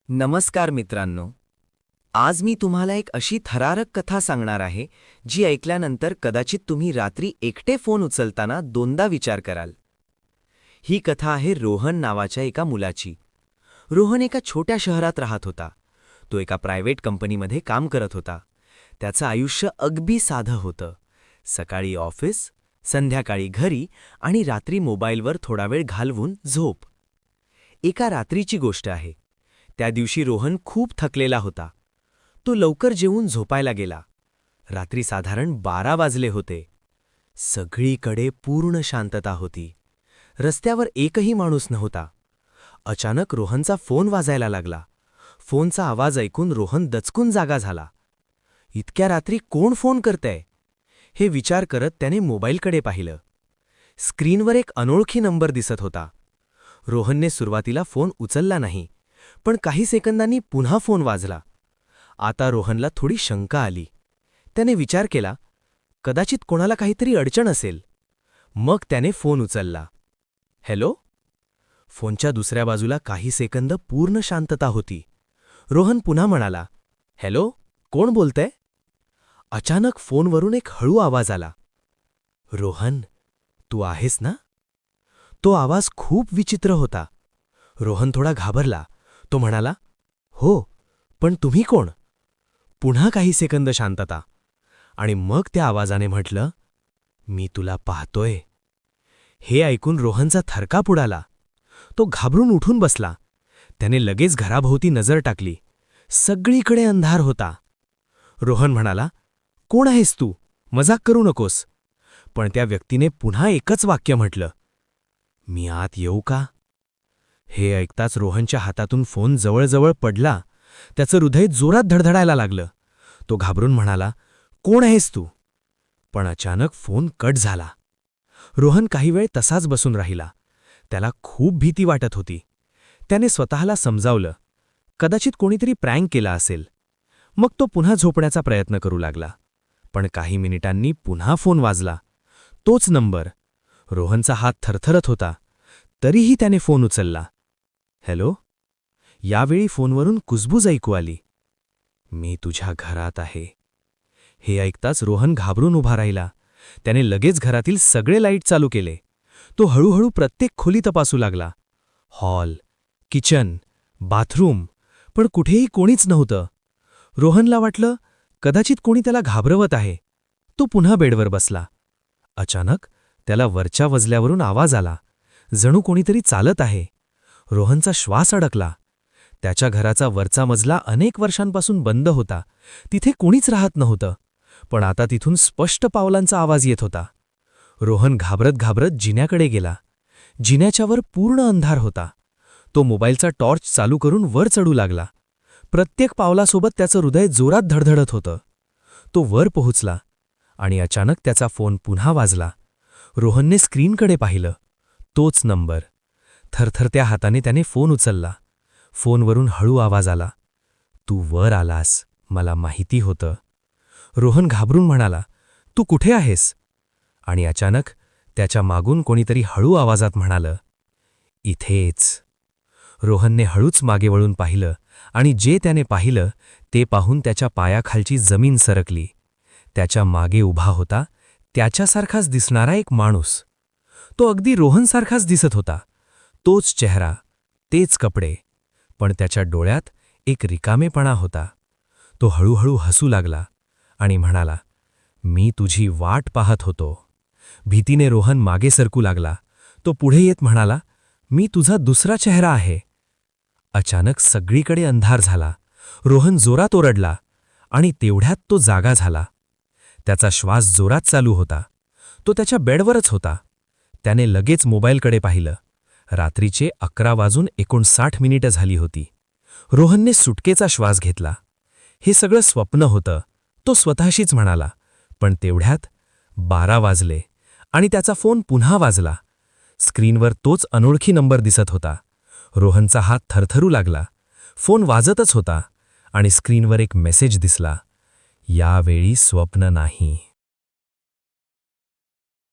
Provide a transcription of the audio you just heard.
नमस्कार मित्रांनो. आज मी तुम्हाला एक अशी थरारक कथा सांगणार आहे जी ऐकल्यानंतर कदाचित तुम्ही रात्री एकटे फोन उचलताना दोनदा विचार कराल. ही कथा आहे रोहन नावाच्या एका मुलाची. रोहन एका छोट्या शहरात राहत होता. तो एका प्रायव्हेट कंपनीमध्ये काम करत होता. त्याचं आयुष्य अगदी साधं होतं. सकाळी ऑफिस, संध्याकाळी घरी आणि रात्री मोबाईलवर थोडा वेळ घालवून झोप. एका रात्रीची गोष्ट आहे. त्या दिवशी रोहन खूप थकलेला होता. तो लवकर जेवून झोपायला गेला. रात्री साधारण 12 वाजले होते. सगळीकडे पूर्ण शांतता होती. रस्त्यावर एकही माणूस नव्हता. अचानक रोहनचा फोन वाजायला लागला. फोनचा आवाज ऐकून रोहन दचकून जागा झाला. इतक्या रात्री कोण फोन करतंय? हे विचार करत त्याने मोबाईलकडे पाहिलं. स्क्रीनवर एक अनोळखी नंबर दिसत होता. रोहनने सुरुवातीला फोन उचलला नाही, पण काही सेकंदांनी पुन्हा फोन वाजला. आता रोहनला थोडी शंका आली. त्याने विचार केला, कदाचित कोणाला काहीतरी अडचण असेल. मग त्याने फोन उचलला. हॅलो? फोनच्या दुसऱ्या बाजूला काही सेकंद पूर्ण शांतता होती. रोहन पुन्हा म्हणाला, हॅलो, कोण बोलतंय? अचानक फोनवरून एक हळू आवाज आला. रोहन, तू आहेस ना? तो आवाज खूप विचित्र होता. रोहन थोडा घाबरला. तो म्हणाला, हो, पण तुम्ही कोण? पुन्हा काही सेकंद शांतता. आणि मग त्या आवाजाने म्हटलं, मी तुला पाहतोय. हे ऐकून रोहनचा थरकाप उडाला. तो घाबरून उठून बसला. त्याने लगेच घराभोवती नजर टाकली. सगळीकडे अंधार होता. रोहन म्हणाला, कोण आहेस तू? मजाक करू नकोस. पण त्या व्यक्तीने पुन्हा एकच वाक्य म्हटलं, मी आत येऊ का? हे ऐकताच रोहनच्या हातातून फोन जवळजवळ पडला. त्याचं हृदय जोरात धडधडायला लागलं. तो घाबरून म्हणाला, कोण आहेस तू? पण अचानक फोन कट झाला. रोहन काही वेळ तसाच बसून राहिला. त्याला खूप भीती वाटत होती. त्याने स्वतःला समजावलं, कदाचित कोणीतरी प्रँक केला असेल. मग तो पुन्हा झोपण्याचा प्रयत्न करू लागला. पण काही मिनिटांनी पुन्हा फोन वाजला. तोच नंबर. रोहनचा हात थरथरत होता. तरीही त्याने फोन उचलला. हॅलो? यावेळी फोनवरून कुजबूज ऐकू आली. मी तुझ्या घरात आहे. हे ऐकताच रोहन घाबरून उभा राहिला. त्याने लगेच घरातील सगळे लाईट चालू केले. तो हळूहळू प्रत्येक खोली तपासू लागला. हॉल, किचन, बाथरूम, पण कुठेही कोणीच नव्हतं. रोहनला वाटलं, कदाचित कोणी त्याला घाबरवत आहे. तो पुन्हा बेडवर बसला. अचानक त्याला वरच्या मजल्यावरून आवाज आला. जणू कोणीतरी चालत आहे. रोहनचा श्वास अडकला. त्याच्या घराचा वरचा मजला अनेक वर्षांपासून बंद होता. तिथे कोणीच राहत नव्हतं. पण आता तिथून स्पष्ट पावलांचा आवाज येत होता. रोहन घाबरत घाबरत जिन्याकडे गेला. जिन्याच्यावर पूर्ण अंधार होता. तो मोबाईलचा टॉर्च चालू करून वर चढू लागला. प्रत्येक पावलासोबत त्याचं हृदय जोरात धडधडत होतं. तो वर पोहोचला आणि अचानक त्याचा फोन पुन्हा वाजला. रोहनने स्क्रीनकडे पाहिलं. तोच नंबर. थरथरत्या हाताने त्याने फोन उचलला. फोनवरून हळू आवाज आला, तू वर आलास, मला माहिती होतं. रोहन घाबरून म्हणाला, तू कुठे आहेस? आणि अचानक त्याच्या मागून कोणीतरी हळू आवाजात म्हणालं, इथेच. रोहनने हळूच मागे वळून पाहिलं आणि जे त्याने पाहिलं ते पाहून त्याच्या पायाखालची जमीन सरकली. त्याच्या मागे उभा होता त्याच्यासारखाच दिसणारा एक माणूस. तो अगदी रोहनसारखाच दिसत होता. तोच चेहरा, तेच कपडे, पण त्याच्या डोळ्यात एक रिकामेपणा होता. तो हळूहळू हसू लागला आणि म्हणाला, मी तुझी वाट पाहत होतो. भीतीने रोहन मागे सरकू लागला. तो पुढे येत म्हणाला, मी तुझा दुसरा चेहरा आहे. अचानक सगळीकडे अंधार झाला. रोहन जोरात ओरडला आणि तेवढ्यात तो जागा झाला. त्याचा श्वास जोरात चालू होता. तो त्याच्या बेडवरच होता. त्याने लगेच मोबाईलकडे पाहिलं. रात्रीचे 11:59 झाली होती. रोहनने सुटकेचा श्वास घेतला. हे सगळं स्वप्न होतं, तो स्वतःशीच म्हणाला. पण तेवढ्यात 12 वाजले आणि त्याचा फोन पुन्हा वाजला. स्क्रीनवर तोच अनोळखी नंबर दिसत होता. रोहनचा हात थरथरू लागला. फोन वाजतच होता आणि स्क्रीनवर एक मेसेज दिसला, यावेळी स्वप्न नाही.